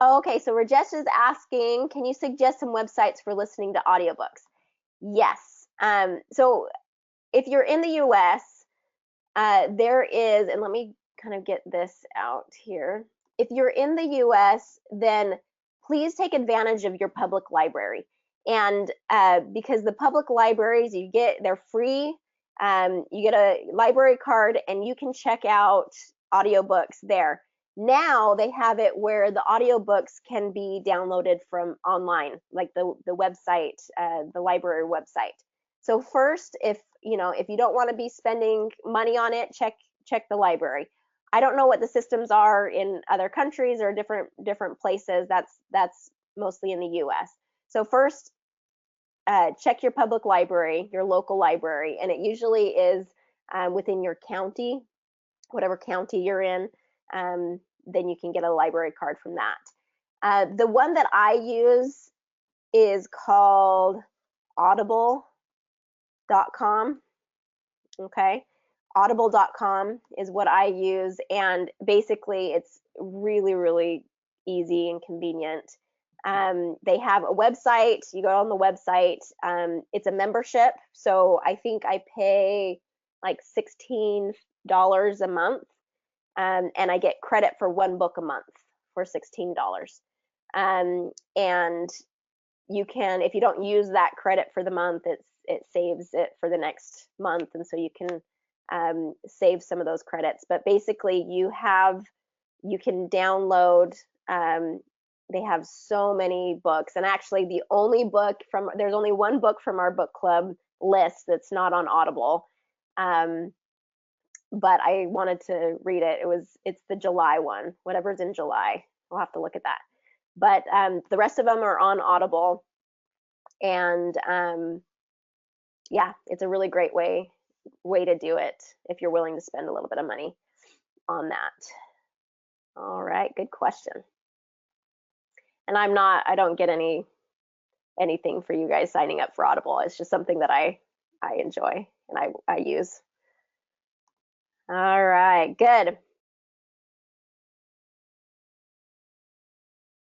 Okay, so Rajesh is asking, can you suggest some websites for listening to audiobooks? Yes. So if you're in the US, there is, and let me kind of get this out here. If you're in the US, then please take advantage of your public library. And because the public libraries, they're free. You get a library card and you can check out audiobooks there. Now they have it where the audiobooks can be downloaded from online, like the website, the library website. So first, if you don't want to be spending money on it, check the library. I don't know what the systems are in other countries or different places. That's mostly in the U.S. So first, check your public library, your local library, and it usually is within your county, whatever county you're in. Then you can get a library card from that. The one that I use is called Audible.com. Okay, audible.com is what I use, and basically it's really, really easy and convenient. They have a website. You go on the website. It's a membership, so I think I pay like $16 a month, and I get credit for one book a month for $16. And you can, if you don't use that credit for the month, it saves it for the next month, and so you can save some of those credits. But basically, you can download. They have so many books, and actually, there's only one book from our book club list that's not on Audible. But I wanted to read it. It's the July one, whatever's in July. We'll have to look at that. But the rest of them are on Audible, and yeah, it's a really great way to do it if you're willing to spend a little bit of money on that. All right, good question. And I don't get anything for you guys signing up for Audible. It's just something that I enjoy and I use. All right, good.